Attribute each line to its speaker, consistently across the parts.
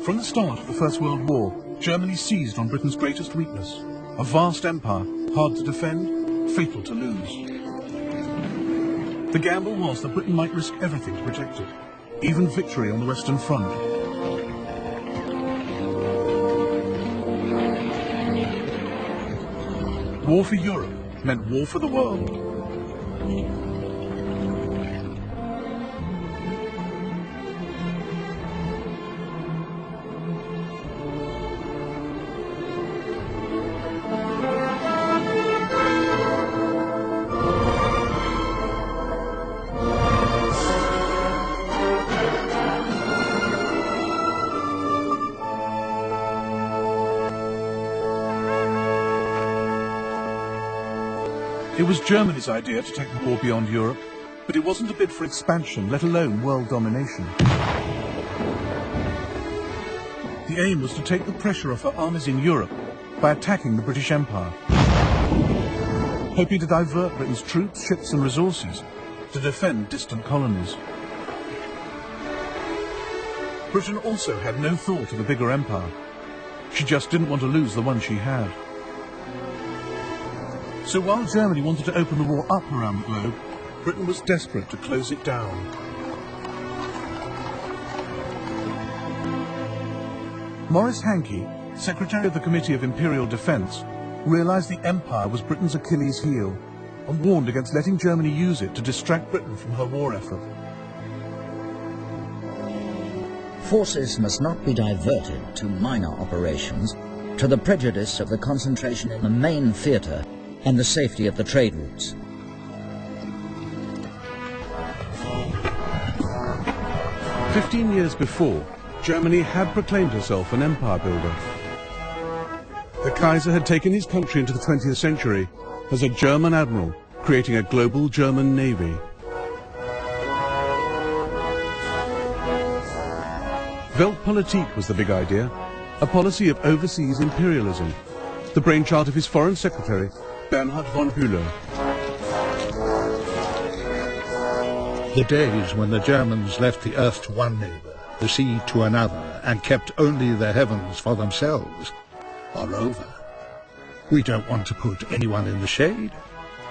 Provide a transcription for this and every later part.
Speaker 1: From the start of the First World War, Germany seized on Britain's greatest weakness, a vast empire, hard to defend, fatal to lose. The gamble was that Britain might risk everything to protect it, even victory on the Western Front. War for Europe meant war for the world. It was Germany's idea to take the war beyond Europe, but it wasn't a bid for expansion, let alone world domination. The aim was to take the pressure off her armies in Europe by attacking the British Empire, hoping to divert Britain's troops, ships and resources to defend distant colonies. Britain also had no thought of a bigger empire. She just didn't want to lose the one she had. So while Germany wanted to open the war up around the globe, Britain was desperate to close it down. Maurice Hankey, Secretary of the Committee of Imperial Defence, realised the empire was Britain's Achilles heel and warned against letting Germany use it to distract Britain from her war effort.
Speaker 2: Forces must not be diverted to minor operations to the prejudice of the concentration in the main theatre and the safety of the trade routes.
Speaker 1: "15 years before, Germany had proclaimed herself an empire builder. The Kaiser had taken his country into the 20th century as a German admiral, creating a global German navy. Weltpolitik was the big idea, a policy of overseas imperialism, the brainchild of his foreign secretary, Bernhard von Bülow.
Speaker 3: The days when the Germans left the earth to one neighbour, the sea to another, and kept only the heavens for themselves are over. We don't want to put anyone in the shade,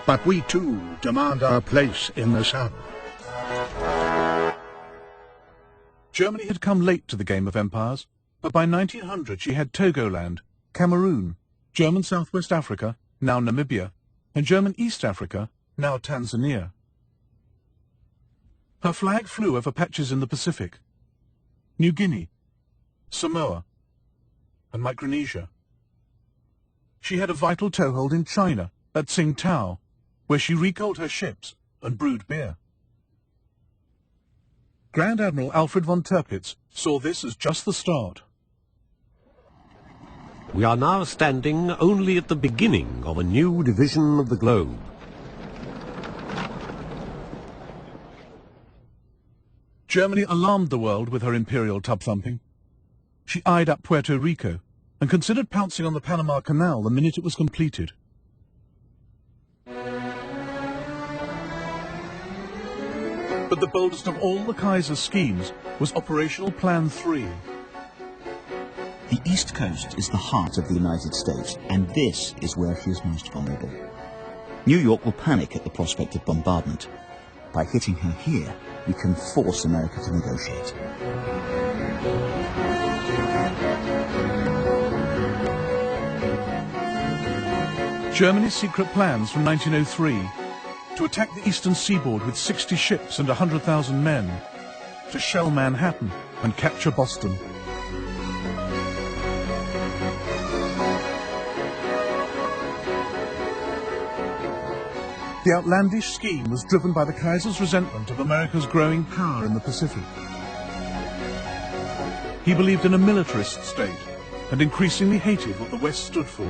Speaker 3: but we too demand our place in the sun.
Speaker 1: Germany had come late to the game of empires, but by 1900 she had Togoland, Cameroon, German Southwest Africa, now Namibia, and German East Africa, now Tanzania. Her flag flew over patches in the Pacific, New Guinea, Samoa, and Micronesia. She had a vital toehold in China, at Tsingtao, where she recoaled her ships and brewed beer. Grand Admiral Alfred von Tirpitz saw this as just the start.
Speaker 4: We are now standing only at the beginning of a new division of the globe.
Speaker 1: Germany alarmed the world with her imperial tub-thumping. She eyed up Puerto Rico and considered pouncing on the Panama Canal the minute it was completed. But the boldest of all the Kaiser's schemes was Operational Plan 3.
Speaker 5: The East Coast is the heart of the United States, and this is where she is most vulnerable. New York will panic at the prospect of bombardment. By hitting her here, we can force America to negotiate.
Speaker 1: Germany's secret plans from 1903 to attack the eastern seaboard with 60 ships and 100,000 men, to shell Manhattan and capture Boston. The outlandish scheme was driven by the Kaiser's resentment of America's growing power in the Pacific. He believed in a militarist state and increasingly hated what the West stood for.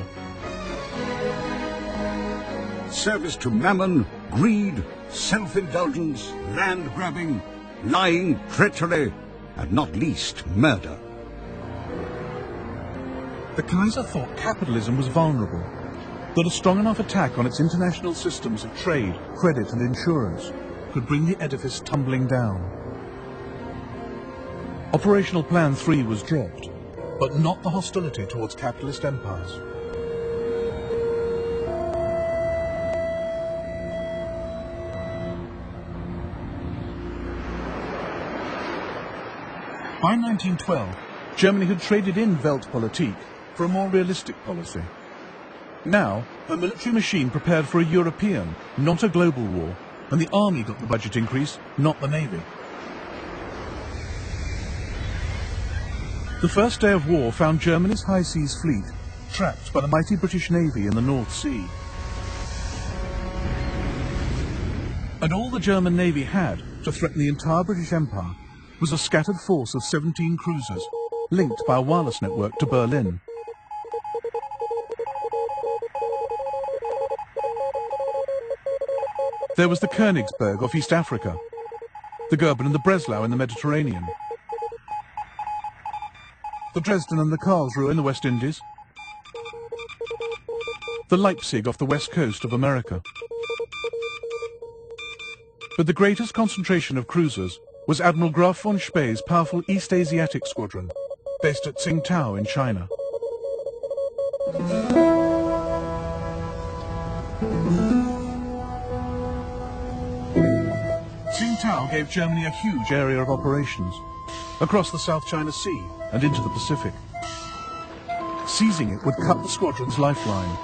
Speaker 3: Service to mammon, greed, self-indulgence, land-grabbing, lying, treachery, and not least murder.
Speaker 1: The Kaiser thought capitalism was vulnerable, that a strong enough attack on its international systems of trade, credit and insurance could bring the edifice tumbling down. Operational Plan 3 was dropped, but not the hostility towards capitalist empires. By 1912, Germany had traded in Weltpolitik for a more realistic policy. Now, her military machine prepared for a European, not a global war, and the army got the budget increase, not the navy. The first day of war found Germany's high seas fleet trapped by the mighty British Navy in the North Sea. And all the German Navy had to threaten the entire British Empire was a scattered force of 17 cruisers, linked by a wireless network to Berlin. There was the Königsberg off East Africa, the Goeben and the Breslau in the Mediterranean, the Dresden and the Karlsruhe in the West Indies, the Leipzig off the west coast of America. But the greatest concentration of cruisers was Admiral Graf von Spee's powerful East Asiatic Squadron, based at Tsingtao in China. Tsingtao gave Germany a huge area of operations, across the South China Sea and into the Pacific. Seizing it would cut the squadron's lifeline.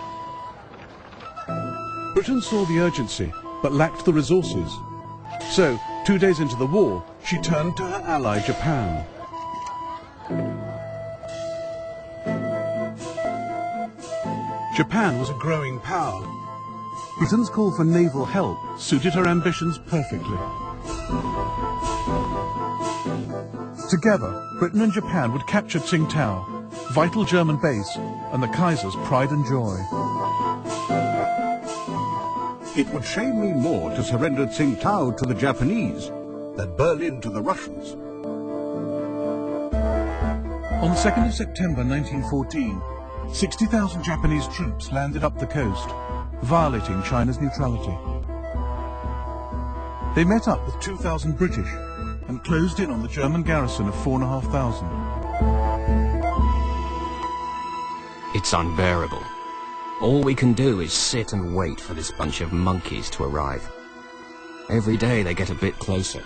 Speaker 1: Britain saw the urgency, but lacked the resources. So, 2 days into the war, she turned to her ally Japan. Japan was a growing power. Britain's call for naval help suited her ambitions perfectly. Together, Britain and Japan would capture Tsingtao, vital German base, and the Kaiser's pride and joy.
Speaker 3: It would shame me more to surrender Tsingtao to the Japanese than Berlin to the Russians.
Speaker 1: On the 2nd of September 1914, 60,000 Japanese troops landed up the coast, violating China's neutrality. They met up with 2,000 British and closed in on the German garrison of 4,500.
Speaker 6: It's unbearable. All we can do is sit and wait for this bunch of monkeys to arrive. Every day they get a bit closer.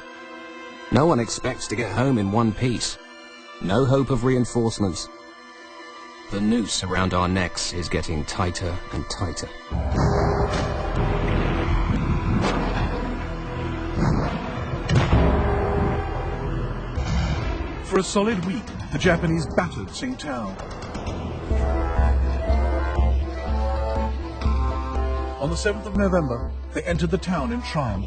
Speaker 6: No one expects to get home in one piece. No hope of reinforcements. The noose around our necks is getting tighter and tighter.
Speaker 1: For a solid week, the Japanese battered Tsingtao. On the 7th of November, they entered the town in triumph.